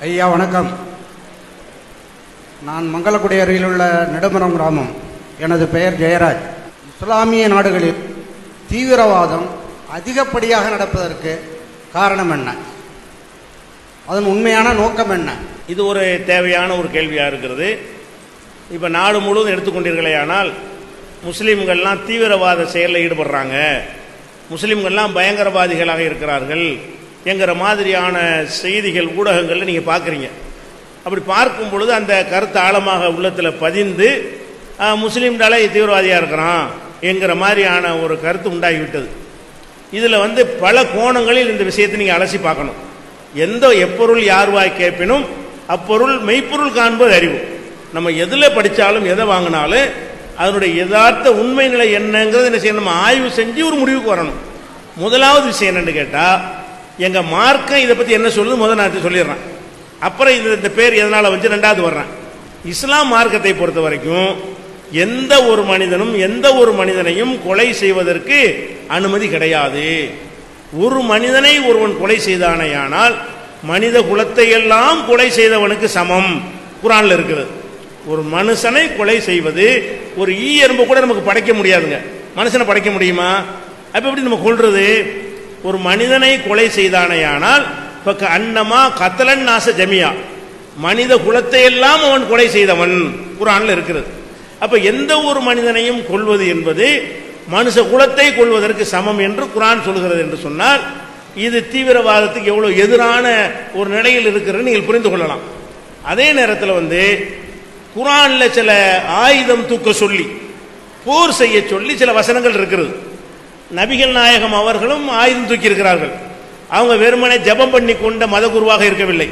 ஐயா வணக்கம். நான் மங்களக்குடி அருகில் உள்ள நெடுமரம் கிராமம். எனது பெயர் ஜெயராஜ். இஸ்லாமிய நாடுகளில் தீவிரவாதம் அதிகப்படியாக நடப்பதற்கு காரணம் என்ன? அதன் உண்மையான நோக்கம் என்ன? இது ஒரு தேவையான ஒரு கேள்வியாக இருக்கிறது. இப்போ நாடு முழுவதும் எடுத்துக்கொண்டீர்களே, ஆனால் முஸ்லீம்கள்லாம் தீவிரவாத செயலில் ஈடுபடுறாங்க, முஸ்லீம்கள்லாம் பயங்கரவாதிகளாக இருக்கிறார்கள் என்கிற மாதிரியான செய்திகள் ஊடகங்களில் நீங்கள் பார்க்குறீங்க. அப்படி பார்க்கும் பொழுது அந்த கருத்து ஆழமாக உள்ளத்தில் பதிந்து முஸ்லீம்டாலே தீவிரவாதியாக இருக்கிறான் என்கிற மாதிரியான ஒரு கருத்து உண்டாகிவிட்டது. இதில் பல கோணங்களில் இந்த விஷயத்தை நீங்கள் அலசி பார்க்கணும். எப்பொருள் யார்வாய் கேட்பினும் அப்பொருள் மெய்ப்பொருள் காண்பது அறிவு. நம்ம எதில் படித்தாலும் எதை வாங்கினாலும் அதனுடைய யதார்த்த உண்மை நிலை என்னங்கிறது என்ன செய்யணும், நம்ம ஆய்வு செஞ்சு ஒரு முடிவுக்கு வரணும். முதலாவது விஷயம் என்னன்னு கேட்டால், எங்கள் மார்க்கம் இதை பற்றி என்ன சொல்லுது முதல் நான் சொல்லிடுறேன். அப்புறம் இந்த பேர் எதனால் வந்து ரெண்டாவது வர்றேன். இஸ்லாம் மார்க்கத்தை பொறுத்த வரைக்கும் எந்த ஒரு மனிதனும் எந்த ஒரு மனிதனையும் கொலை செய்வதற்கு அனுமதி கிடையாது. ஒரு மனிதனை ஒருவன் கொலை செய்தானேயானால் மனித குலத்தை எல்லாம் கொலை செய்தவனுக்கு சமம் குர்ஆன்ல இருக்கிறது. ஒரு மனுஷனை கொலை செய்வது, ஒரு ஈ எறும்பு கூட நமக்கு படைக்க முடியாதுங்க. மனுஷனை படைக்க முடியுமா? அப்ப எப்படி நம்ம கொல்றது? ஒரு மனிதனை கொலை செய்தானேயானால் அன்னமா கத்தலன் நாச ஜமியா, மனித குலத்தை எல்லாம் அவன் கொலை செய்தவன் குர்ஆன்ல இருக்கிறது. அப்ப எந்த ஒரு மனிதனையும் கொல்வது என்பது மனுஷ குலத்தை கொள்வதற்கு சமம் என்று குர்ஆன் சொல்கிறது என்று சொன்னால், இது தீவிரவாதத்துக்கு எவ்வளவு எதிரான ஒரு நிலையில் இருக்கிறது நீங்கள் புரிந்து கொள்ளலாம். அதே நேரத்தில் குர்ஆன்ல சில ஆயுதம் தூக்க சொல்லி போர் செய்ய சொல்லி சில வசனங்கள் இருக்கிறது. நபிகள் நாயகம் அவர்களும் ஆயுதம் தூக்கி இருக்கிறார்கள். அவங்க வெறுமனே ஜபம் பண்ணி கொண்ட மத குருவாக இருக்கவில்லை.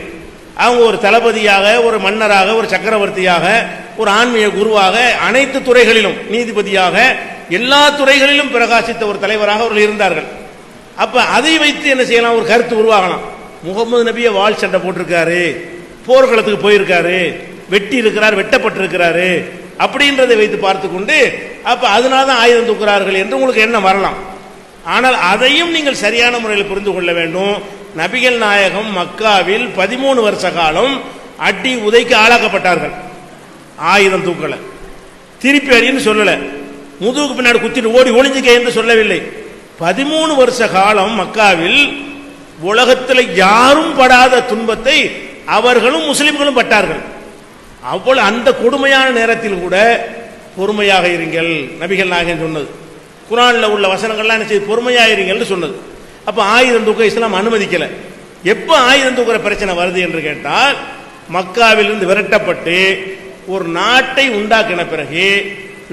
அவங்க ஒரு தளபதியாக, ஒரு மன்னராக, ஒரு சக்கரவர்த்தியாக, ஒரு ஆன்மீக குருவாக, அனைத்து துறைகளிலும் நீதிபதியாக, எல்லா துறைகளிலும் பிரகாசித்த ஒரு தலைவராக அவர்கள் இருந்தார்கள். அப்ப அதை வைத்து என்ன செய்யலாம், ஒரு கருத்து உருவாகலாம். முகமது நபியை வாள் சண்டை போட்டிருக்காரு, போர்க்களத்துக்கு போயிருக்காரு, வெட்டி இருக்கிறார், வெட்டப்பட்டிருக்கிறாரு அப்படின்றதை வைத்து பார்த்து கொண்டு அப்ப அதனால்தான் ஆயுதம் தூக்குறார்கள் என்று உங்களுக்கு என்ன வரலாம். ஆனால் அதையும் நீங்கள் சரியான முறையில் புரிந்து கொள்ள வேண்டும். நபிகள் நாயகம் மக்காவில் 13 வருஷ காலம் அடி உதைக்கு ஆளாக்கப்பட்டார்கள். ஆயுதம் தூக்கல, திருப்பி அடின்னு சொல்லல, முதுகுக்கு பின்னாடி குத்திட்டு ஓடி ஒளிஞ்சுக்க என்று சொல்லவில்லை. 13 வருஷ காலம் மக்காவில் உலகத்தில் யாரும் படாத துன்பத்தை அவர்களும் முஸ்லிம்களும் பட்டார்கள். அவ்வளவு அந்த கொடுமையான நேரத்தில் கூட பொறுமையாக இருங்கள் நபிகள் நாயகம் சொன்னது. குர்ஆன்ல உள்ள வசனங்கள்லாம் என்ன செய்து, பொறுமையாக இருங்கள்னு சொன்னது. அப்ப ஆயுதம் தூக்க இஸ்லாம் அனுமதிக்கல. எப்ப ஆயுதம் தூக்குற பிரச்சனை வருது என்று கேட்டால், மக்காவிலிருந்து விரட்டப்பட்டு ஒரு நாட்டை உண்டாக்கின பிறகு,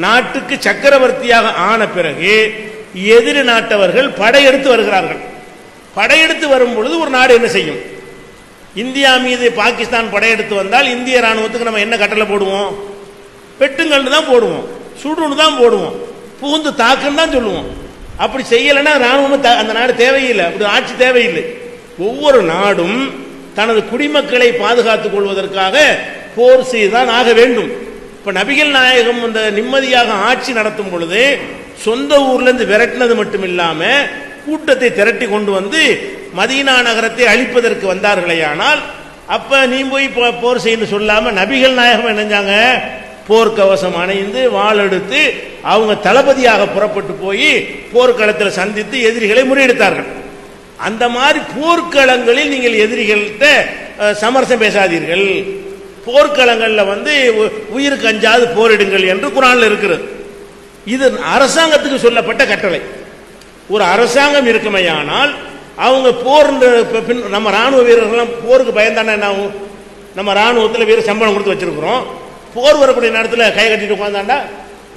நாட்டுக்கு சக்கரவர்த்தியாக ஆன பிறகு எதிரி நாட்டவர்கள் படையெடுத்து வருகிறார்கள். படையெடுத்து வரும் பொழுது ஒரு நாடு என்ன செய்யும்? இந்தியா மீது பாகிஸ்தான் படையெடுத்து வந்தால் இந்திய ராணுவத்துக்கு நம்ம என்ன கட்டளை போடுவோம்? வெட்டுங்கள்னு தான் போடுவோம், சுடுன்னு தான் போடுவோம், புகுந்து தாக்குன்னு தான் சொல்லுவோம். அப்படி செய்யலைன்னா ராணுவம் அந்த நாடு தேவையில்லை, அப்படி ஆட்சி தேவையில்லை. ஒவ்வொரு நாடும் தனது குடிமக்களை பாதுகாத்துக் கொள்வதற்காக போர் செய்துதான் ஆக வேண்டும். இப்ப நபிகள் நாயகம் அந்த நிம்மதியாக ஆட்சி நடத்தும் பொழுது சொந்த ஊர்ல இருந்து விரட்டினது மட்டும் இல்லாம கூட்டத்தை திரட்டி கொண்டு வந்து மதீனா நகரத்தை அழிப்பதற்கு வந்தார்களேயானால், அப்ப நீ போய் போர் செய்யு சொல்லாம நபிகள் நாயகம் என்னஞ்சாங்க, போர்க்கவசம் அணைந்து வாள் எடுத்து அவங்க தளபதியாக புறப்பட்டு போய் போர்க்களத்தில் சந்தித்து எதிரிகளை முறியடித்தார்கள். அந்த மாதிரி போர்க்களங்களில் நீங்கள் எதிரிகள்கிட்ட சமரசம் பேசாதீர்கள், போர்க்களங்களில் உயிருக்கு அஞ்சாது போரிடுங்கள் என்று குர்ஆன்ல இருக்கிறது. இது அரசாங்கத்துக்கு சொல்லப்பட்ட கட்டளை. ஒரு அரசாங்கம் இருக்குமையானால் அவங்க போர், நம்ம ராணுவ வீரர்கள் போருக்கு பயந்தானே என்ன ஆகும்? நம்ம ராணுவத்தில் வீர சம்பளம் கொடுத்து வச்சிருக்கிறோம், போர் வரக்கூடிய நேரத்தில் கை கட்டிட்டு உட்கார்ந்தாண்டா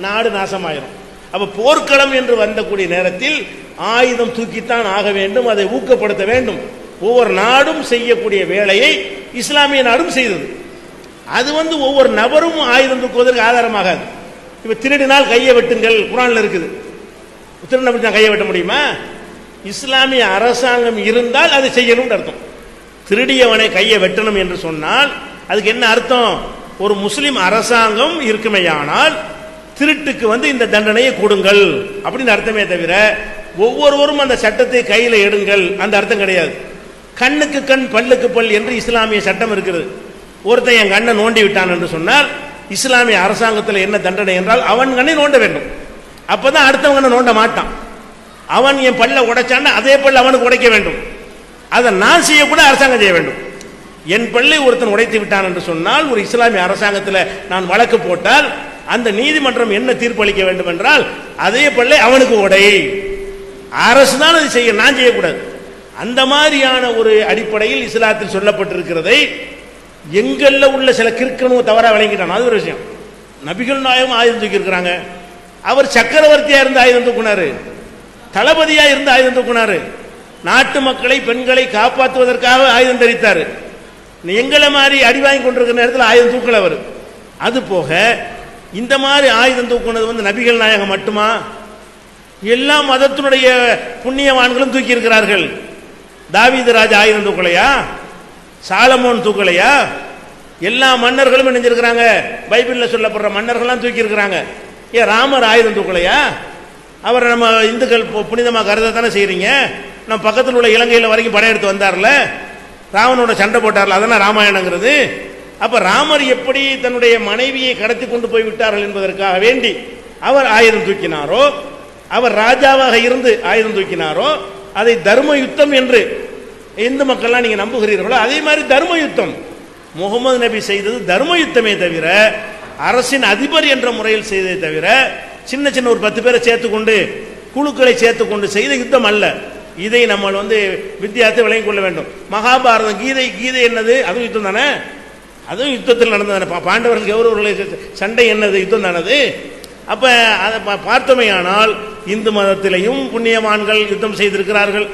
நாடு நாசமாயிரும். அப்ப போர்க்களம் என்று வந்தக்கூடிய நேரத்தில் ஆயுதம் தூக்கித்தான் ஆக வேண்டும், அதை ஊக்கப்படுத்த வேண்டும். ஒவ்வொரு நாடும் செய்யக்கூடிய வேலையை இஸ்லாமிய நாடும் செய்தது. அது ஒவ்வொரு நபரும் ஆயுதம் தூக்குவதற்கு ஆதாரமாகாது. இப்ப திருடினால் கையை வெட்டுங்கள் குர்ஆன்ல இருக்குது. திருடினா கையை வெட்ட முடியுமா? இஸ்லாமிய அரசாங்கம் இருந்தால் அதை செய்யணும் அர்த்தம். திருடியவனை கையை வெட்டணும் என்று சொன்னால் அதுக்கு என்ன அர்த்தம்? ஒரு முஸ்லிம் அரசாங்கம் இருக்குமையானால் திருட்டுக்கு இந்த தண்டனையை கொடுங்கள் அப்படின்னு அர்த்தமே தவிர ஒவ்வொருவரும் அந்த சட்டத்தை கையில் எடுங்கள் அந்த அர்த்தம் கிடையாது. கண்ணுக்கு கண் பல்லுக்கு பல் என்று இஸ்லாமிய சட்டம் இருக்கிறது. ஒருத்தன் என் கண்ணை நோண்டி விட்டான் என்று சொன்னால் இஸ்லாமிய அரசாங்கத்தில் என்ன தண்டனை என்றால் அவன் கண்ணை நோண்ட வேண்டும். அப்பதான் அடுத்தவங்க நோண்ட மாட்டான். அவன் என் பல்ல உடைச்சான், அதே பல்ல அவனுக்கு உடைக்க வேண்டும். அதை நான் செய்யக்கூட அரசாங்கம் செய்ய வேண்டும். என் பல்லை ஒருத்தன் உடைத்து விட்டான் என்று சொன்னால் ஒரு இஸ்லாமிய அரசாங்கத்தில் நான் வழக்கு போட்டால் அந்த நீதிமன்றம் என்ன தீர்ப்பு அளிக்க வேண்டும் என்றால் அதே பல்லை அவனுக்கு உடை. அரசு தான் அதை செய்ய, நான் செய்யக்கூடாது. அந்த மாதிரியான ஒரு அடிப்படையில் இஸ்லாத்தில் சொல்லப்பட்டிருக்கிறதை எங்கள்ல உள்ள சில கிறுக்கனும் தவறாக விளங்கிட்டான். அது ஒரு விஷயம். நபிகள் நாயகம் ஆயுதம் தூக்கி இருக்கிறாங்க. அவர் சக்கரவர்த்தியா இருந்து ஆயுதம் தூக்குனாரு, தளபதியா இருந்து ஆயுதம் தூக்குனாரு, நாட்டு மக்களை பெண்களை காப்பாற்றுவதற்காக ஆயுதம் தரித்தாரு. எங்களை மாதிரி அடி வாங்கி கொண்டிருக்கிற நேரத்தில் ஆயுதம் தூக்கல அவர். அது போக இந்த மாதிரி ஆயுதம் தூக்குனது நபிகள் நாயகம் மட்டுமா? எல்லா மதத்தினுடைய புண்ணியவான்களும் தூக்கி இருக்கிறார்கள். தாவீது ராஜா ஆயுதம் தூக்கலையா? சாலமோன் தூக்கலையா? எல்லா மன்னர்களும் நினைஞ்சிருக்கிறாங்க. பைபிளில் சொல்லப்படுற மன்னர்கள்லாம் தூக்கி இருக்கிறாங்க. ஏன் ராமர் ஆயுதம் தூக்கலையா? அவர் நம்ம இந்துக்கள் புனிதமாக கருத தானே செய்யறீங்க. நம்ம பக்கத்தில் உள்ள இலங்கையில் வரைக்கும் படையெடுத்து வந்தார்ல, ராவனோட சண்டை போட்டார்ல, அதெல்லாம் ராமாயணங்கிறது. அப்ப ராமர் எப்படி தன்னுடைய மனைவியை கடத்தி கொண்டு போய் விட்டார்கள் என்பதற்காக வேண்டி அவர் ஆயுதம் தூக்கினாரோ, அவர் ராஜாவாக இருந்து ஆயுதம் தூக்கினாரோ, அதை தர்ம யுத்தம் என்று இந்து மக்கள்லாம் நீங்க நம்புகிறீர்களோ அதே மாதிரி தர்ம யுத்தம் முகமது நபி செய்தது தர்ம யுத்தமே தவிர அரசின் அதிபர் என்ற முறையில் செய்ததை தவிர சின்ன சின்ன ஒரு 10 பேரை சேர்த்துக்கொண்டு குழுக்களை சேர்த்துக்கொண்டு செய்த யுத்தம் அல்ல. இதை நம்ம வித்தியாசத்தை விளங்கிக் கொள்ள வேண்டும். மகாபாரதம் கீதை என்னது? அதுவும் யுத்தம் தானே. அதுவும் யுத்தத்தில் நடந்ததானே. பாண்டவர்கள் கௌரவர்களுடைய சண்டை என்னது? யுத்தம் தானது. அப்ப அதை பார்த்தமையானால் இந்து மதத்திலையும் புண்ணியவான்கள் யுத்தம் செய்திருக்கிறார்கள்,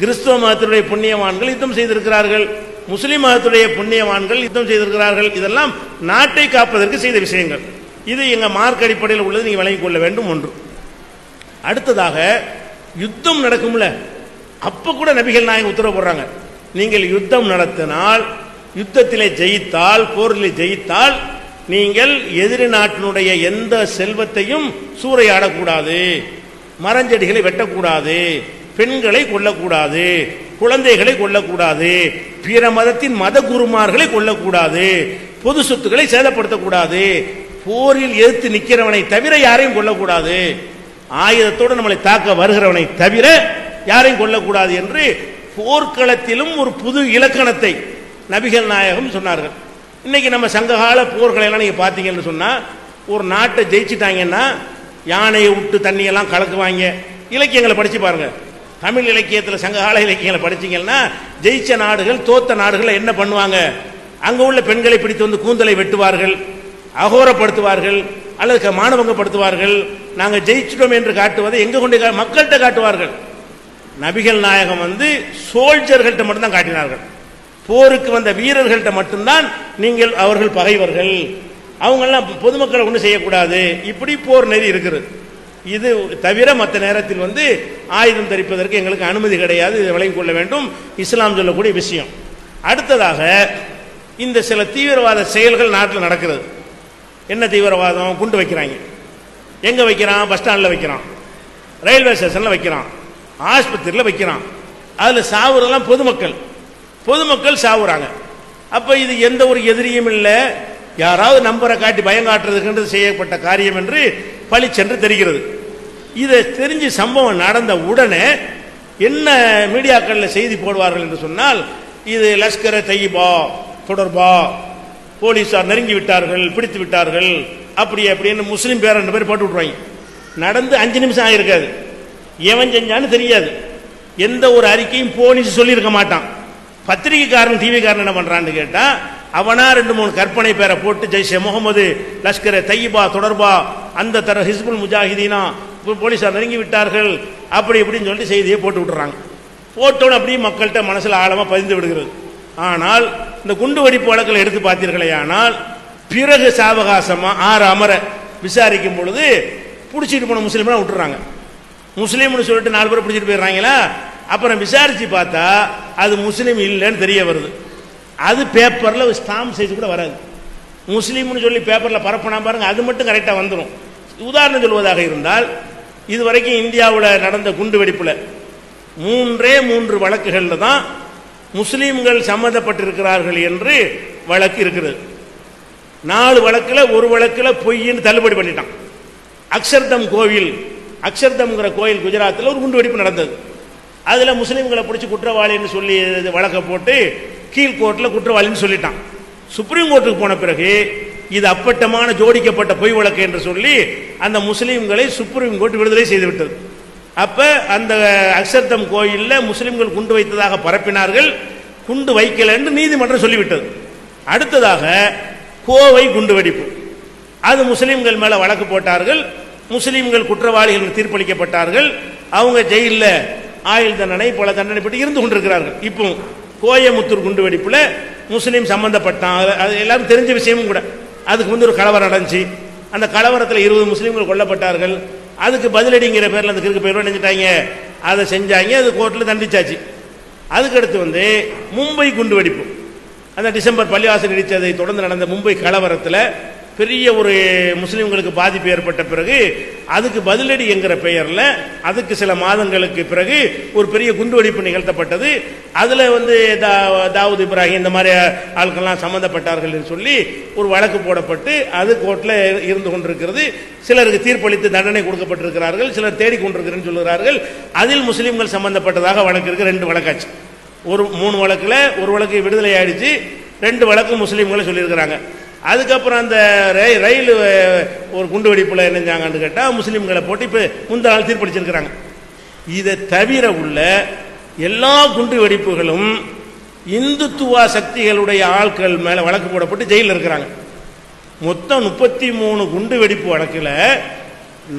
கிறிஸ்துவ மதத்தினுடைய புண்ணியவான்கள் யுத்தம் செய்திருக்கிறார்கள், முஸ்லிம் மதத்துடைய புண்ணியவான்கள் யுத்தம் செய்திருக்கிறார்கள். இதெல்லாம் நாட்டை காப்பதற்கு செய்த விஷயங்கள். இது எங்க மார்க் அடிப்படையில் உள்ளது, நீங்க விளங்கிக் கொள்ள வேண்டும். ஒன்று. அடுத்ததாக யுத்தம் நடக்கும்ல, அப்ப கூட நபிகள் நாயகம் உத்தரவு போடுறாங்க, நீங்கள் யுத்தம் நடத்தினால், யுத்தத்திலே ஜெயித்தால், போரில் ஜெயித்தால் நீங்கள் எதிரி நாட்டினுடைய எந்த செல்வத்தையும் சூறையாடக்கூடாது, மரஞ்செடிகளை வெட்டக்கூடாது, பெண்களை கொல்லக்கூடாது, குழந்தைகளை கொல்லக்கூடாது, பிற மதத்தின் மத குருமார்களை கொல்லக்கூடாது, பொது சொத்துக்களை சேதப்படுத்தக்கூடாது, போரில் எதிர்த்து நிற்கிறவனை தவிர யாரையும் கொல்லக்கூடாது, ஆயுதத்தோடு நம்மளை தாக்க வருகிறவனை தவிர யாரையும் கொல்லக்கூடாது என்று போர்க்களத்திலும் ஒரு புது இலக்கணத்தை நபிகள் நாயகம் சொன்னார்கள். இன்னைக்கு நம்ம சங்ககால போர்களை எல்லாம் நீங்க பாத்தீங்கன்னு சொன்னா, ஒரு நாட்டை ஜெயிச்சுட்டாங்கன்னா யானையை விட்டு தண்ணியெல்லாம் கலக்குவாங்க. இலக்கியங்களை படிச்சு பாருங்க. தமிழ் இலக்கியத்தில் சங்ககால இலக்கியங்களை படிச்சீங்கன்னா ஜெயிச்ச நாடுகள் தோத்த நாடுகள் என்ன பண்ணுவாங்க? அங்க உள்ள பெண்களை பிடித்து வந்து கூந்தலை வெட்டுவார்கள், அகோரப்படுத்துவார்கள், அல்லது மானபங்கப்படுத்துவார்கள். நாங்க ஜெயிச்சிட்டோம் என்று காட்டுவதை எங்க கொண்டு மக்கள்கிட்ட காட்டுவார்கள். நபிகள் நாயகம் சோல்ஜர்கள்ட்ட மட்டும்தான் காட்டினார்கள். போருக்கு வந்த வீரர்கள்ட்ட மட்டும்தான் நீங்கள் அவர்கள் பகைவர்கள், அவங்கெல்லாம் பொதுமக்களை ஒன்றும் செய்யக்கூடாது, இப்படி போர் நெறி இருக்கிறது. இது தவிர மற்ற நேரத்தில் ஆயுதம் தரிப்பதற்கு எங்களுக்கு அனுமதி கிடையாது. இதை விளங்கிக் கொள்ள வேண்டும், இஸ்லாம் சொல்லக்கூடிய விஷயம். அடுத்ததாக இந்த சில தீவிரவாத செயல்கள் நாட்டில் நடக்கிறது. என்ன தீவிரவாதம்? குண்டு வைக்கிறாங்க. எங்க வைக்கிறான்? பஸ் ஸ்டாண்டில் வைக்கிறான், ரயில்வே ஸ்டேஷன்ல வைக்கிறான், ஆஸ்பத்திரியில் வைக்கிறான். அதுல சாவுறதெல்லாம் பொதுமக்கள் சாவுறாங்க. அப்ப இது எந்த ஒரு எதிரியும் இல்லை, யாராவது நம்பரை காட்டி பயங்காட்டுறதுக்கு செய்யப்பட்ட காரியம் என்று பழிச்சென்று தெரிகிறது. இதை தெரிஞ்சு சம்பவம் நடந்த உடனே என்ன மீடியாக்கள்ல செய்தி போடுவார்கள் என்று சொன்னால், இது லஷ்கர் தய்யிபா தொடர்பா, போலீசார் நெருங்கி விட்டார்கள், பிடித்து விட்டார்கள், அப்படி அப்படின்னு முஸ்லீம் பேர் 2 பேர் போட்டு விட்டுருவாங்க. நடந்து 5 நிமிஷம் ஆகிருக்காது, எவன் செஞ்சான்னு தெரியாது. எந்த ஒரு அறிக்கையும் போலீஸ் சொல்லியிருக்க மாட்டான். பத்திரிகைக்காரன் டிவிக்காரன் என்ன பண்றான்னு கேட்டா, அவனா 2-3 கற்பனை பேரை போட்டு ஜெய்ஷே முகமது, லஷ்கர் தய்யிபா தொடர்பா, அந்த தர ஹிஸ்புல் முஜாஹிதீனா போலீசார் நெருங்கி விட்டார்கள், அப்படி இப்படின்னு சொல்லிட்டு செய்தியை போட்டு விட்டுறாங்க. போட்டோன்னு அப்படியே மக்கள்கிட்ட மனசுல ஆழமா பதிந்து விடுகிறது. ஆனால் இந்த குண்டு வெடிப்பு வழக்கில் எடுத்து பார்த்தீர்களே, ஆனால் பிறகு சாவகாசமா 6 அமர விசாரிக்கும் பொழுது பிடிச்சிட்டு போன முஸ்லீம்லாம் விட்டுறாங்க. முஸ்லீம்னு சொல்லிட்டு 4 பேர் பிடிச்சிட்டு போயிடுறாங்களா. அப்புறம் விசாரிச்சு பார்த்தா அது முஸ்லீம் இல்லைன்னு தெரிய வருது. அது பேப்பர்ல ஸ்டாம்ப் சைஸ் கூட வராது. முஸ்லீம்னு சொல்லி பேப்பர்ல பரப்பினா பாருங்க, அது மட்டும் கரெக்டா வந்துடும். உதாரணம் சொல்வதாக இருந்தால், இதுவரைக்கும் இந்தியாவில் நடந்த குண்டு வெடிப்புல 3 வழக்குகள்ல தான் முஸ்லீம்கள் சம்பந்தப்பட்டிருக்கிறார்கள் என்று வழக்கு இருக்கிறது. 4 வழக்கில் ஒரு வழக்கில் பொய்ன்னு தள்ளுபடி பண்ணிட்டான். அக்ஷர்தம் கோவில், அக்ஷர்தம்ங்கிற கோயில் குஜராத்தில் ஒரு குண்டுவெடிப்பு நடந்தது. அதில் முஸ்லீம்களை பிடிச்சி குற்றவாளின்னு சொல்லி வழக்கை போட்டு கீழ்கோர்ட்டில் குற்றவாளின்னு சொல்லிட்டான். சுப்ரீம் கோர்ட்டுக்கு போன பிறகு இது அப்பட்டமான ஜோடிக்கப்பட்ட பொய் வழக்கு என்று சொல்லி அந்த முஸ்லீம்களை சுப்ரீம் கோர்ட் விடுதலை செய்துவிட்டது. அப்ப அந்த அக்ஷர்தம் கோயிலில் முஸ்லீம்கள் குண்டு வைத்ததாக பரப்பினார்கள், குண்டு வைக்கல என்று நீதிமன்றம் சொல்லிவிட்டது. அடுத்ததாக கோவை குண்டு வெடிப்பு, அது முஸ்லீம்கள் மேல வழக்கு போட்டார்கள். முஸ்லீம்கள் குற்றவாளிகள் தீர்ப்பளிக்கப்பட்டார்கள். அவங்க ஜெயிலில் ஆயுள் தண்டனை பல தண்டனை பற்றி இருந்து கொண்டிருக்கிறார்கள். இப்போ கோயமுத்தூர் குண்டு வெடிப்புல முஸ்லீம் சம்பந்தப்பட்டான், அது எல்லாரும் தெரிஞ்ச விஷயமும் கூட. அதுக்கு வந்து ஒரு கலவரம் நடந்துச்சு. அந்த கலவரத்தில் 20 முஸ்லீம்கள் கொல்லப்பட்டார்கள். அதுக்கு பதிலடிங்கிற பேரில் அந்த கிறுக்கு பேர் நினைச்சிட்டாங்க, அதை செஞ்சாங்க, அது கோர்ட்டில் தண்டிச்சாச்சு. அதுக்கடுத்து வந்து மும்பை குண்டு வெடிப்பு, அந்த டிசம்பர் பள்ளிவாசல் இடித்ததை தொடர்ந்து நடந்த மும்பை கலவரத்தில் பெரிய ஒரு முஸ்லீம்களுக்கு பாதிப்பு ஏற்பட்ட பிறகு அதுக்கு பதிலடி என்கிற பெயரில் அதுக்கு சில மாதங்களுக்கு பிறகு ஒரு பெரிய குண்டுவெடிப்பு நிகழ்த்தப்பட்டது. அதில் வந்து தாவூத் இப்ராஹிம் இந்த மாதிரி ஆட்கள்லாம் சம்பந்தப்பட்டார்கள் என்று சொல்லி ஒரு வழக்கு போடப்பட்டு அது கோர்ட்டில் இருந்து கொண்டிருக்கிறது. சிலருக்கு தீர்ப்பளித்து தண்டனை கொடுக்கப்பட்டிருக்கிறார்கள், சிலர் தேடிக்கொண்டிருக்கிறேன்னு சொல்கிறார்கள். அதில் முஸ்லீம்கள் சம்பந்தப்பட்டதாக வழக்கு இருக்கு. 2 வழக்காச்சு. ஒரு 3 வழக்கில் ஒரு வழக்கு விடுதலை ஆயிடுச்சு, 2 வழக்கு முஸ்லீம்களை சொல்லியிருக்கிறாங்க. அதுக்கப்புறம் அந்த ரயில் ஒரு குண்டு வெடிப்பில் என்னஞ்சாங்கன்னு கேட்டால் முஸ்லீம்களை போட்டு இப்போ முந்தா நாள் தீர்ப்பளிச்சிருக்கிறாங்க. இதை தவிர உள்ள எல்லா குண்டு வெடிப்புகளும் இந்துத்துவ சக்திகளுடைய ஆட்கள் மேலே வழக்கு போடப்பட்டு ஜெயிலில் இருக்கிறாங்க. மொத்தம் 33 குண்டு வெடிப்பு வழக்கில்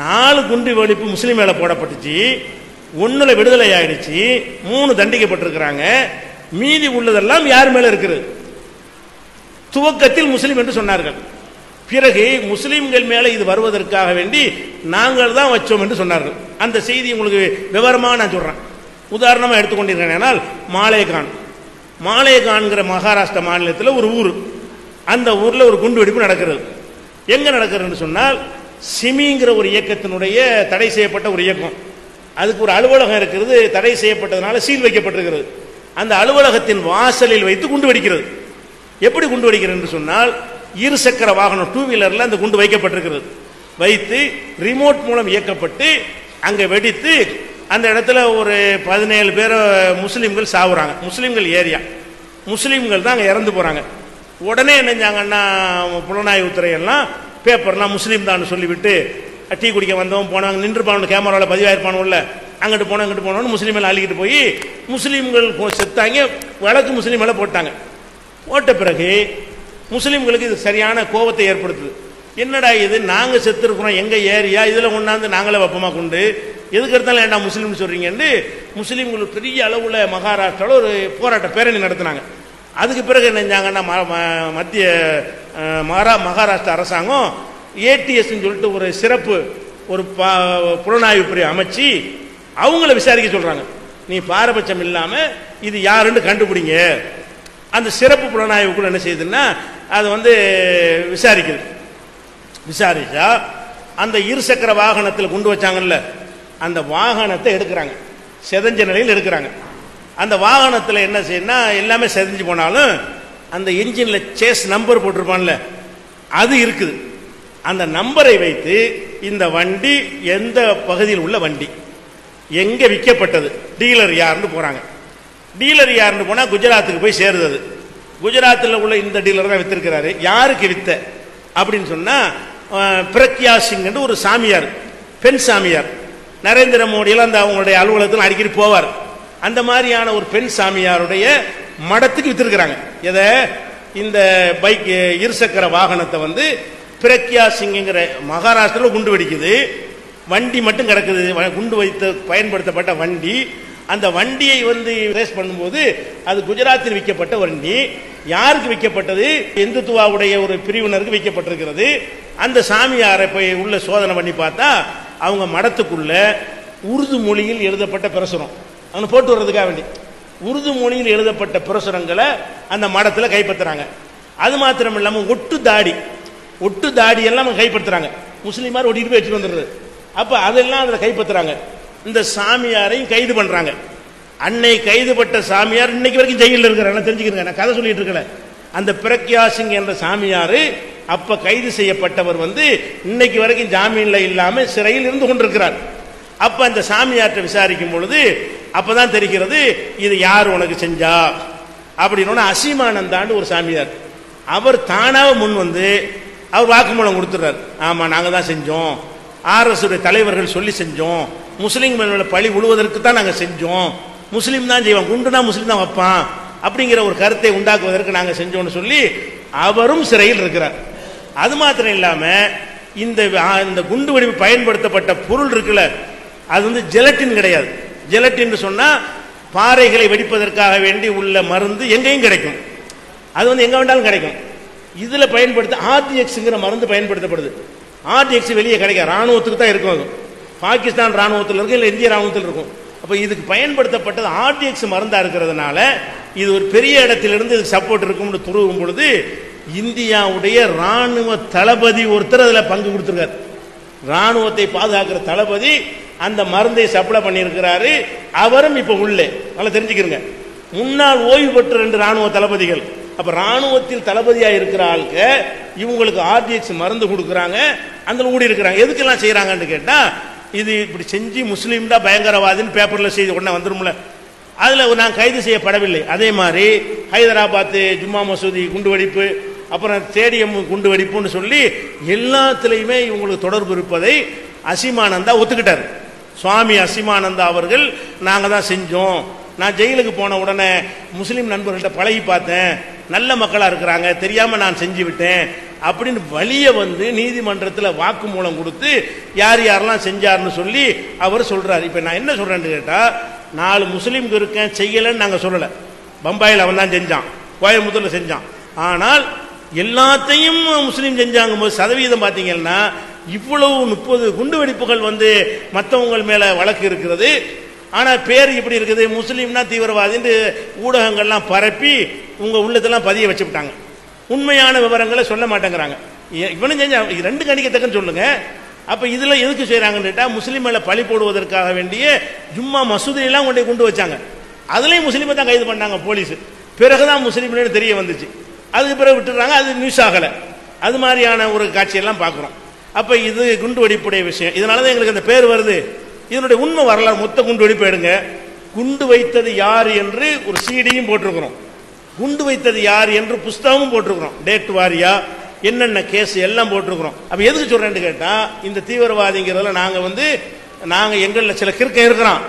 4 குண்டு வெடிப்பு முஸ்லீம் மேலே போடப்பட்டுச்சு, 1 விடுதலை ஆயிடுச்சு, 3 தண்டிக்கப்பட்டிருக்கிறாங்க. மீதி உள்ளதெல்லாம் யார் மேலே இருக்கிறது? துவக்கத்தில் முஸ்லீம் என்று சொன்னார்கள், பிறகு முஸ்லீம்கள் மேலே இது வருவதற்காக வேண்டி நாங்கள் தான் வச்சோம் என்று சொன்னார்கள். அந்த செய்தி உங்களுக்கு விவரமாக நான் சொல்கிறேன். உதாரணமாக எடுத்துக்கொண்டிருக்கேன். மாலேகான்கிற மகாராஷ்டிரா மாநிலத்தில் ஒரு ஊர், அந்த ஊரில் ஒரு குண்டு வெடிப்பு நடக்கிறது. எங்கே நடக்கிறதுன்னு சொன்னால் சிமிங்கிற ஒரு இயக்கத்தினுடைய தடை செய்யப்பட்ட ஒரு இயக்கம், அதுக்கு ஒரு அலுவலகம் இருக்கிறது, தடை செய்யப்பட்டதுனால சீல் வைக்கப்பட்டிருக்கிறது. அந்த அலுவலகத்தின் வாசலில் வைத்து குண்டு வெடிக்கிறது. எப்படி குண்டு வெடிக்கிறது என்று சொன்னால் 2 சக்கர வாகனம் 2 வீலரில் அந்த குண்டு வைக்கப்பட்டிருக்கிறது. வைத்து ரிமோட் மூலம் இயக்கப்பட்டு அங்கே வெடித்து அந்த இடத்துல ஒரு 17 பேர் முஸ்லீம்கள் சாவுறாங்க. முஸ்லீம்கள் ஏரியா, முஸ்லீம்கள் தான் அங்கே இறந்து போகிறாங்க. உடனே என்னஞ்சாங்கன்னா புலனாய்வுத்துறையெல்லாம் பேப்பர்லாம் முஸ்லீம் தான் சொல்லிவிட்டு டீ குடிக்க வந்தவன் போனவங்க நின்றுப்பானு கேமராவில் பதிவாயிருப்பானுல்ல, அங்கிட்டு போனோம் இங்கிட்டு போனோன்னு முஸ்லீம்கள் அள்ளிக்கிட்டு போய் முஸ்லீம்கள் செத்தாங்க, வழக்கு முஸ்லீம் மேலே போட்டாங்க. போட்ட பிறகு முஸ்லீம்களுக்கு இது சரியான கோபத்தை ஏற்படுத்துது. என்னடா இது, நாங்கள் செத்துருக்குறோம், எங்கள் ஏரியா, இதில் கொண்டாந்து நாங்களே வெப்பமாக கொண்டு எதுக்கு எடுத்தாலும் ஏண்டா முஸ்லீம்னு சொல்கிறீங்கன்னு முஸ்லீம்களுக்கு பெரிய அளவில் மகாராஷ்டிராவில் ஒரு போராட்ட பேரணி நடத்தினாங்க. அதுக்கு பிறகு என்ன செஞ்சாங்கன்னா மத்திய மகாராஷ்டிரா அரசாங்கம் ஏடிஎஸ்ன்னு சொல்லிட்டு ஒரு சிறப்பு ஒரு புலனாய்வு பிரிவு அமைச்சு அவங்கள விசாரிக்க சொல்கிறாங்க. நீ பாரபட்சம் இல்லாமல் இது யாருன்னு கண்டுபிடிங்க. அந்த சிறப்பு புலனாய்வு கூட என்ன செய்யுதுன்னா அது வந்து விசாரிக்குது. விசாரிச்சா அந்த 2 சக்கர வாகனத்தில் கொண்டு வச்சாங்கல்ல, அந்த வாகனத்தை எடுக்கிறாங்க, செதஞ்ச நிலையில் எடுக்கிறாங்க. அந்த வாகனத்தில் என்ன செய்யணும்னா எல்லாமே செதஞ்சு போனாலும் அந்த என்ஜினில் சேஸ் நம்பர் போட்டிருப்பான்ல அது இருக்குது. அந்த நம்பரை வைத்து இந்த வண்டி எந்த பகுதியில் உள்ள வண்டி, எங்கே விற்கப்பட்டது, டீலர் யாருன்னு போகிறாங்க. டீலர் யாருன்னு போனால் குஜராத்துக்கு போய் சேருது. குஜராத்தில் உள்ள இந்த டீலர் தான் வித்திருக்கிறாரு. யாருக்கு வித்த அப்படின்னு சொன்னால் பிரக்யா சிங் என்று ஒரு சாமியார், பெண் சாமியார், நரேந்திர மோடியெல்லாம் அந்த அவங்களுடைய அலுவலகத்தில் அடிக்கடி போவார். அந்த மாதிரியான ஒரு பெண் சாமியாருடைய மடத்துக்கு வித்திருக்கிறாங்க. எதை, இந்த பைக் 2 சக்கர வாகனத்தை வந்து பிரக்யா சிங்கிற மகாராஷ்டிராவில் குண்டு வெடிக்குது, வண்டி மட்டும் கிடக்குது, குண்டு வைத்து பயன்படுத்தப்பட்ட வண்டி. அந்த வண்டியை வந்து ரேஸ் பண்ணும்போது அது குஜராத்தில் விற்கப்பட்ட வண்டி. யாருக்கு விற்கப்பட்டது? இந்துத்துவாவுடைய ஒரு பிரிவினருக்கு விற்கப்பட்டிருக்கிறது. அந்த சாமியாரை போய் உள்ள சோதனை பண்ணி பார்த்தா அவங்க மடத்துக்குள்ள உருது மொழியில் எழுதப்பட்ட பிரசுரம் அவங்க போட்டு வர்றதுக்காக வேண்டி உருது மொழியில் எழுதப்பட்ட பிரசுரங்களை அந்த மடத்தில் கைப்பற்றுறாங்க. அது மாத்திரம் இல்லாமல் ஒட்டு தாடி எல்லாம் கைப்பற்றுறாங்க. முஸ்லீமார் ஒட்டிட்டு போய் வச்சுட்டு வந்துடுறது. அப்போ அதெல்லாம் அதில் கைப்பற்றுறாங்க. இந்த சாமியாரையும் கைது பண்றாங்க. அன்னை கைதுபட்ட சாமியார் இன்னைக்கு வரைக்கும் ஜெயிலில் இருக்கிறாங்க, தெரிஞ்சுக்கிறேன். நான் கதை சொல்லிட்டு இருக்கல. அந்த பிரக்யா சிங் என்ற சாமியார் அப்ப கைது செய்யப்பட்டவர் இன்னைக்கு வரைக்கும் ஜாமீன்ல இல்லாம சிறையில் இருந்து கொண்டிருக்கிறார். அப்ப அந்த சாமியார்ட்ட விசாரிக்கும் பொழுது அப்பதான் தெரிகிறது இது யார் உனக்கு செஞ்சா அப்படின்னு. அசீமானந்தாண்டு ஒரு சாமியார், அவர் தானாக முன் அவர் வாக்குமூலம் கொடுத்துறார். ஆமா நாங்க தான் செஞ்சோம், RS தலைவர்கள் சொல்லி செஞ்சோம், முஸ்லீம்கள் பழி விழுவதற்கு தான் நாங்க செஞ்சோம், முஸ்லீம் தான் செய்வான், குண்டுனா முஸ்லீம் தான் வைப்பான் அப்படிங்கிற ஒரு கருத்தை உண்டாக்குவதற்கு நாங்க செஞ்சோம்னு சொல்லி அவரும் சிறையில் இருக்கிறார். அது மாத்திரம் இல்லாம இந்த குண்டு வெடிப்பு பயன்படுத்தப்பட்ட பொருள் இருக்குல்ல, அது ஜெலட்டின் கிடையாது. ஜெலட்டின் சொன்னா பாறைகளை வெடிப்பதற்காக வேண்டி உள்ள மருந்து எங்கேயும் கிடைக்கும், அது எங்க வேண்டாலும் கிடைக்கும். இதுல பயன்படுத்த RDXங்கிற மருந்து பயன்படுத்தப்படுது. RDX வெளியே கிடைக்க ராணுவத்துக்கு தான் இருக்கும், அது பாகிஸ்தான் ராணுவத்தில் இருக்கும், இல்லை இந்திய ராணுவத்தில் இருக்கும். அப்ப இதுக்கு பயன்படுத்தப்பட்டது RDX மருந்தா இருக்கிறதுனால இது ஒரு பெரிய இடத்திலிருந்து இதுக்கு சப்போர்ட் இருக்கும்னு துருவும் பொழுது இந்தியாவுடைய ராணுவ தளபதி ஒருத்தர் அதுல பங்கு கொடுத்திருக்காரு. ராணுவத்தை பாதுகாக்கிற தளபதி அந்த மருந்தை சப்ளை பண்ணியிருக்கிறாரு. அவரும் இப்ப உள்ளே நல்லா தெரிஞ்சுக்கிறங்க. முன்னாள் ஓய்வு பெற்ற 2 ராணுவ தளபதிகள். அப்ப ராணுவத்தில் தளபதியா இருக்கிற ஆளுக்கு இவங்களுக்கு RDX மருந்து கொடுக்குறாங்க, அந்த ஊடி இருக்கிறாங்க. எதுக்கெல்லாம் செய்யறாங்கன்னு கேட்டா, இது இப்படி செஞ்சு முஸ்லீம் தான் பயங்கரவாதின்னு பேப்பர்ல செய்தி உடனே வந்துரும்ல, அதுல நான் கைது செய்யப்படவில்லை. அதே மாதிரி ஹைதராபாத் ஜும்மா மசூதி குண்டு வெடிப்பு, அப்புறம் ஸ்டேடியம் குண்டு வெடிப்புன்னு சொல்லி எல்லாத்திலையுமே இவங்களுக்கு தொடர்பு இருப்பதை அசீமானந்தா ஒத்துக்கிட்டார். சுவாமி அசீமானந்தா அவர்கள் நாங்க தான் செஞ்சோம், நான் ஜெயிலுக்கு போன உடனே முஸ்லீம் நண்பர்கள்ட்ட பழகி பார்த்தேன், நல்ல மக்களா இருக்கிறாங்க, தெரியாம நான் செஞ்சு விட்டேன் அப்படின்னு வலிய நீதிமன்றத்தில் வாக்குமூலம் கொடுத்து யார் யாரெல்லாம் செஞ்சார்னு சொல்லி அவர் சொல்றாரு. இப்ப நான் என்ன சொல்றேன்னு கேட்டா, 4 முஸ்லீம்கள் இருக்கேன் செய்யலன்னு நாங்க சொல்லல. பம்பாயில் அவன் தான் செஞ்சான், கோயம்புத்தூர்ல செஞ்சான். ஆனால் எல்லாத்தையும் முஸ்லீம் செஞ்சாங்க போது சதவீதம் பார்த்தீங்கன்னா இவ்வளவு 30 குண்டு வெடிப்புகள் மற்றவங்க மேல வழக்கு இருக்கிறது. ஆனா பேர் இப்படி இருக்குது, முஸ்லீம்னா தீவிரவாதின்னு ஊடகங்கள்லாம் பரப்பி உங்க உள்ளத்தெல்லாம் பதிய வச்சுட்டாங்க. உண்மையான விவரங்களை சொல்ல மாட்டேங்கிறாங்க. இவனும் செஞ்சா 2 கணிக்கத்தக்கன்னு சொல்லுங்க. அப்ப இதுல எதுக்கு செய்யறாங்கன்னு கேட்டா, முஸ்லீம் மேல பழி போடுவதற்காக வேண்டிய ஜும்மா மசூதியெல்லாம் கொண்டு கொண்டு வச்சாங்க. அதுலயும் முஸ்லீமை தான் கைது பண்ணாங்க போலீஸ். பிறகுதான் முஸ்லீம்னு தெரிய வந்துச்சு, அதுக்கு பிறகு விட்டுறாங்க, அது நியூஸ் ஆகல. அது மாதிரியான ஒரு காட்சியெல்லாம் பார்க்கிறோம். அப்ப இது குண்டு வெடிப்புடைய விஷயம். இதனாலதான் எங்களுக்கு அந்த பேர் வருது. இதனுடைய உண்மை வரலாறு மொத்த குண்டு வெடிப்பு எடுங்க. குண்டு வைத்தது யார் என்று ஒரு சிடியும் போட்டிருக்கிறோம், குண்டு வைத்தது யார் என்று புஸ்தகமும் போட்டிருக்கிறோம், டேட் வாரியா என்னென்ன கேஸ் எல்லாம் போட்டிருக்கிறோம். அப்ப எதுக்கு சொல்றேன்னு கேட்டா, இந்த தீவிரவாதிங்கிறதுல நாங்க எங்கள்ல சில கிறுக்கம் இருக்கிறோம்,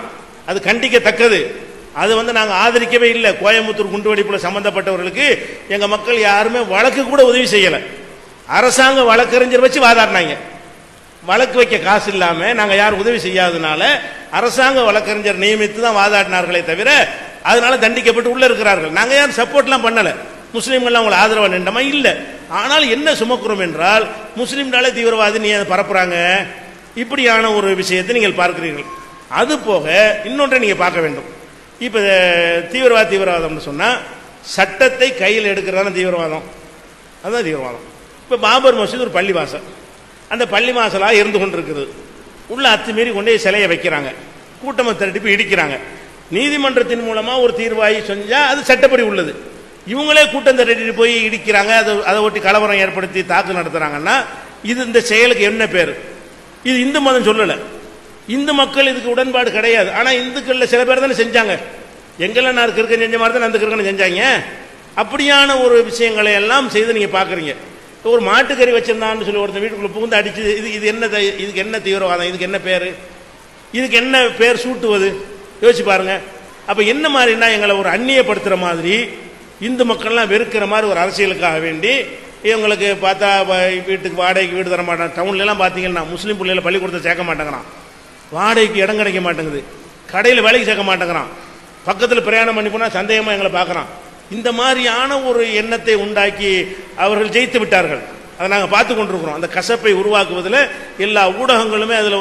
அது கண்டிக்கத்தக்கது. அது நாங்க ஆதரிக்கவே இல்லை. கோயம்புத்தூர் குண்டு வெடிப்புல சம்பந்தப்பட்டவர்களுக்கு எங்க மக்கள் யாருமே வழக்கு கூட உதவி செய்யல. அரசாங்க வழக்கறிஞர் வச்சு வாதாடினாங்க. வழக்கு வைக்க காசு இல்லாம நாங்க யாரும் உதவி செய்யாதனால அரசாங்க வழக்கறிஞர் நியமித்து தான் வாதாடினார்களே தவிர, அதனால தண்டிக்கப்பட்டு உள்ள இருக்கிறார்கள். நாங்க யாரும் சப்போர்ட்லாம் பண்ணல, முஸ்லீம்கள் அவங்களை ஆதரவா நின்றமா இல்ல. ஆனால் என்ன சுமக்குறோம் என்றால், முஸ்லீம்னாலே தீவிரவாதி நீ பரப்புறாங்க, இப்படியான ஒரு விஷயத்தை நீங்கள் பார்க்கிறீர்கள். அது போக இன்னொன்றை நீங்க பார்க்க வேண்டும். இப்ப தீவிரவாதம் சொன்னா சட்டத்தை கையில் எடுக்கிறதான தீவிரவாதம், அதுதான் தீவிரவாதம். இப்ப பாபர் மசூத் ஒரு பள்ளிவாசல், அந்த பள்ளிவாசலா இருந்து கொண்டிருக்கிறது, உள்ள அத்துமீறி கொண்டே சிலையை வைக்கிறாங்க, கூட்டமை திரட்டி போய் இடிக்கிறாங்க. நீதிமன்றத்தின் மூலமா ஒரு தீர்வாயி செஞ்சா அது சட்டப்படி உள்ளது. இவங்களே கூட்டம் திரட்டிட்டு போய் இடிக்கிறாங்க, அதை ஒட்டி கலவரம் ஏற்படுத்தி தாக்கு நடத்துறாங்கன்னா இது இந்த செயலுக்கு என்ன பேரு? இது இந்து மதம் சொல்லல, இந்து மக்கள் இதுக்கு உடன்பாடு கிடையாது. ஆனா இந்துக்கள்ல சில பேர் தானே செஞ்சாங்க, எங்கெல்லாம் நான் கிறுக்கன் செஞ்ச மாதிரி தான் அந்த கிறுக்கன் செஞ்சாங்க. அப்படியான ஒரு விஷயங்களை எல்லாம் செய்து நீங்க பாக்குறீங்க. ஒரு மாட்டுக்கறி வச்சிருந்தான்னு சொல்லி ஒருத்தர் வீட்டுக்குள்ள புகுந்து அடிச்சு, இது என்ன, இதுக்கு என்ன தீவிரவாதம், இதுக்கு என்ன பேரு, இதுக்கு என்ன பேர் சூட்டுவது, யோசிச்சு பாருங்க. அப்ப என்ன மாதிரினா எங்களை ஒரு அந்நியப்படுத்துற மாதிரி, இந்து மக்கள்லாம் வெறுக்கிற மாதிரி ஒரு அரசியலுக்காக வேண்டி இவங்களுக்கு பார்த்தா வீட்டுக்கு வாடகைக்கு வீடு தர மாட்டாங்க. டவுன்ல எல்லாம் பாத்தீங்கன்னா முஸ்லீம் பிள்ளைகளை பள்ளிக்கூடத்தை சேர்க்க மாட்டேங்கிறான், வாடகைக்கு இடம் கிடைக்க மாட்டேங்குது, கடையில் வேலைக்கு சேர்க்க மாட்டேங்கிறான், பக்கத்தில் பிரயாணம் பண்ணி போனா சந்தேகமா எங்களை பார்க்கறான். இந்த மாதிரியான ஒரு எண்ணத்தை உண்டாக்கி அவர்கள் ஜெயித்து விட்டார்கள். அதை நாங்கள் பார்த்து கொண்டிருக்கிறோம். அந்த கசப்பை உருவாக்குவதில் எல்லா ஊடகங்களுமே அதில்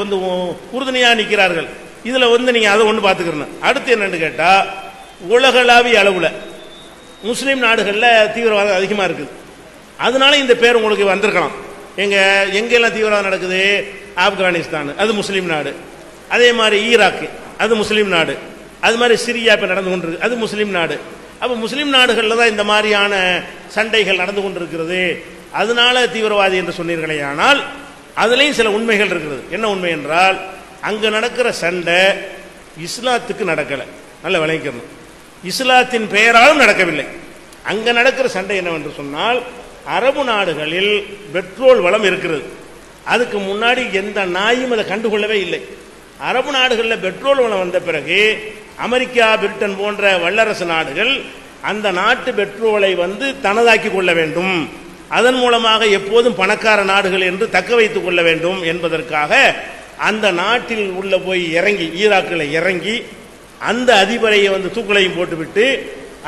உறுதுணையாக நிற்கிறார்கள். இதில் நீங்க அதை ஒன்று பார்த்துக்கிறேன். அடுத்து என்னன்னு கேட்டா, உலகளாவிய அளவில் முஸ்லீம் நாடுகளில் தீவிரவாதம் அதிகமாக இருக்குது. அதனால இந்த பேர் உங்களுக்கு வந்திருக்கலாம். எங்கெல்லாம் தீவிரவாதம் நடக்குது, ஆப்கானிஸ்தான் அது முஸ்லீம் நாடு, அதே மாதிரி ஈராக் அது முஸ்லீம் நாடு, அது மாதிரி சிரியா இப்போ நடந்து கொண்டிருக்கு, அது முஸ்லீம் நாடு. அப்போ முஸ்லீம் நாடுகளில் தான் இந்த மாதிரியான சண்டைகள் நடந்து கொண்டிருக்கிறது. அதனால தீவிரவாதி என்று சொன்னீர்களே, ஆனால் அதுலேயும் சில உண்மைகள் இருக்கிறது. என்ன உண்மை என்றால், அங்கே நடக்கிற சண்டை இஸ்லாத்துக்கு நடக்கலை. நல்ல விளங்கிக்கணும், இஸ்லாத்தின் பெயராலும் நடக்கவில்லை. அங்கே நடக்கிற சண்டை என்னவென்று சொன்னால், அரபு நாடுகளில் பெட்ரோல் வளம் இருக்கிறது. அதுக்கு முன்னாடி எந்த நாயும் அதை கண்டுகொள்ளவே இல்லை. அரபு நாடுகளில் பெட்ரோல் வளம் வந்த பிறகு அமெரிக்கா, பிரிட்டன் போன்ற வல்லரசு நாடுகள் அந்த நாட்டு பெட்ரோலை தனதாக்கி கொள்ள வேண்டும், அதன் மூலமாக எப்போதும் பணக்கார நாடுகள் என்று தக்க வைத்துக் கொள்ள வேண்டும் என்பதற்காக அந்த நாட்டில் உள்ள போய் இறங்கி, ஈராக்கில் இறங்கி அந்த அதிபரையை தூக்கலையும் போட்டுவிட்டு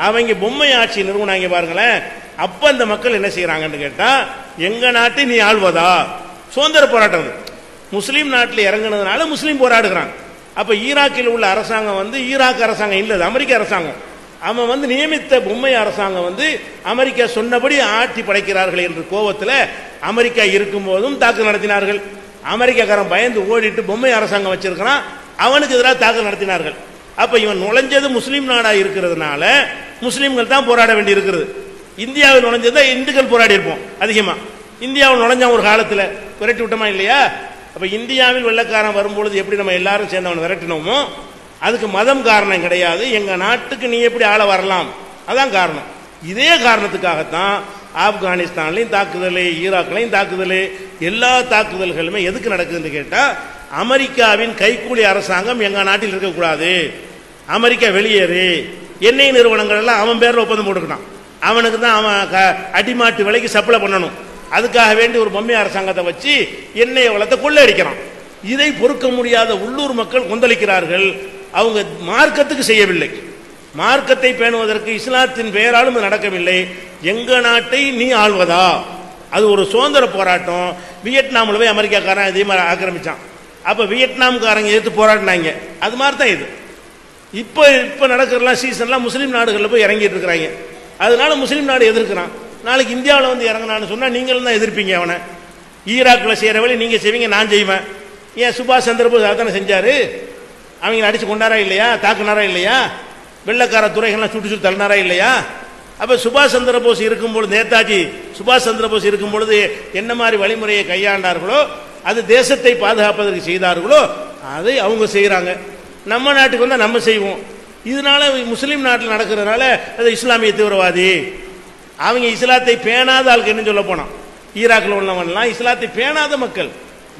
அவங்க பொம்மை ஆட்சி நிறுவனாங்க பாருங்களேன். அப்ப அந்த மக்கள் என்ன செய்யறாங்கன்னு கேட்டா, எங்க நாட்டை நீ ஆள்வதா, சுதந்திர போராட்டம். முஸ்லீம் நாட்டில் இறங்குனதுனால முஸ்லீம் போராடுகிறாங்க. அப்ப ஈராக்கில் உள்ள அரசாங்கம் ஈராக் அரசாங்கம் இல்லை, அமெரிக்க அரசாங்கம். அவன் நியமித்த பொம்மை அரசாங்கம் அமெரிக்கா சொன்னபடி ஆட்சி படைக்கிறார்கள் என்று கோபத்தில் அமெரிக்கா இருக்கும் போதும் தாக்குதல் நடத்தினார்கள். அமெரிக்காக்காரன் பயந்து ஓடிட்டு பொம்மை அரசாங்கம் வச்சிருக்கிறான், அவனுக்கு எதிராக தாக்குதல் நடத்தினார்கள். அப்ப இவன் நுழைஞ்சது முஸ்லீம் நாடா இருக்கிறதுனால முஸ்லீம்கள் தான் போராட வேண்டி இருக்கிறது. இந்தியாவில் நுழைஞ்சதை இந்துக்கள் போராடி இருப்போம் அதிகமா. இந்தியாவில் நுழைஞ்ச ஒரு காலத்தில் விரட்டி விட்டோமா இல்லையா? அப்ப இந்தியாவில் வெள்ளக்காரன் வரும்பொழுது எப்படி நம்ம எல்லாரும் சேர்ந்து அவனை விரட்டினோமோ, அதுக்கு மதம் காரணம் கிடையாது. எங்க நாட்டுக்கு நீ எப்படி ஆள வரலாம், அதான் காரணம். இதே காரணத்துக்காகத்தான் ஆப்கானிஸ்தான்லையும் தாக்குதல், ஈராக்லையும் தாக்குதல், எல்லா தாக்குதல்களுமே எதுக்கு நடக்குதுன்னு கேட்டா, அமெரிக்காவின் கைக்கூலி அரசாங்கம் எங்க நாட்டில் இருக்கக்கூடாது, அமெரிக்கா வெளியேறு, எண்ணெய் நிறுவனங்கள் எல்லாம் அவன் பேர்ல ஒப்பந்தம் போட்டுக்கிட்டான், அவனுக்கு தான் அவன் அடிமாட்டு விலைக்கு சப்ளை பண்ணணும். அதுக்காக வேண்டி ஒரு பொம்மை அரசாங்கத்தை வச்சு எண்ணெய் வளத்தை கொள்ளையடிக்கிறான். இதை பொறுக்க முடியாத உள்ளூர் மக்கள் கொந்தளிக்கிறார்கள். அவங்க மார்க்கத்துக்கு செய்யவில்லை, மார்க்கத்தை பேணுவதற்கு இஸ்லாத்தின் பெயராலும் நடக்கவில்லை. எங்க நாட்டை நீ ஆள்வதா, அது ஒரு சுதந்திர போராட்டம். வியட்நாமில் போய் அமெரிக்காக்காரன் இதே மாதிரி ஆக்கிரமிச்சான். அப்ப வியட்நாம்காரங்க எதிர்த்து போராடினாங்க. அது மாதிரி தான் இது. இப்ப நடக்கிறலாம் சீசன்லாம் முஸ்லீம் நாடுகளில் போய் இறங்கிட்டு இருக்கிறாங்க. அதனால முஸ்லீம் நாடு எதிர்க்கிறான். நாளைக்கு இந்தியாவில் இறங்கினான்னு சொன்னா நீங்களும் தான் எதிர்ப்பீங்க அவனை. ஈராக்கில் செய்யற வேலை நீங்க செய்வீங்க, நான் செய்வேன். ஏன் சுபாஷ் சந்திர போஸ் அதானே செஞ்சாரு? அவங்க அடிச்சு கொண்டாரா இல்லையா, தாக்குனாரா இல்லையா, வெள்ளக்கார துறைகள்லாம் சுட்டு தள்ளினாரா இல்லையா? அப்ப சுபாஷ் சந்திர போஸ் இருக்கும்பொழுது, நேதாஜி சுபாஷ் சந்திர போஸ் இருக்கும் பொழுது என்ன மாதிரி வழிமுறையை கையாண்டார்களோ, அது தேசத்தை பாதுகாப்பதற்கு செய்தார்களோ, அதை அவங்க செய்யறாங்க. நம்ம நாட்டுக்கு வந்தா நம்ம செய்வோம். இதனால முஸ்லீம் நாட்டில் நடக்கிறதுனால அது இஸ்லாமிய தீவிரவாதி. அவங்க இஸ்லாத்தை பேணாத ஆளுக்கு என்ன சொல்ல போனோம், ஈராக்கில் உள்ளவன்லாம் இஸ்லாத்தை பேணாத மக்கள்.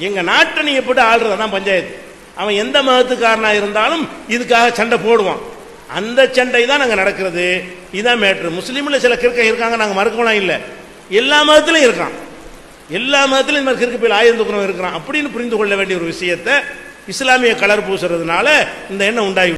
எங்க நாட்டை நீங்க போட்டு ஆள்றதான் பஞ்சாயத்து. அவன் எந்த மதத்துக்காரனா இருந்தாலும் இதுக்காக சண்டை போடுவான். அந்த சண்டை தான் நாங்க நடக்கிறது. இதான் மேட்ரு. முஸ்லீம்ல சில கிறுக்க இருக்காங்க, நாங்க மறுக்கலாம் இல்லை, எல்லா மதத்திலும் இருக்கான். எல்லா மதத்திலும் இந்த மாதிரி கிறுக்கு போய் ஆயுதம் இருக்கிறான் அப்படின்னு புரிந்து கொள்ள வேண்டிய ஒரு விஷயத்தை இஸ்லாமிய கலர் பூசுறதுனால இந்த எண்ணம் உண்டாகி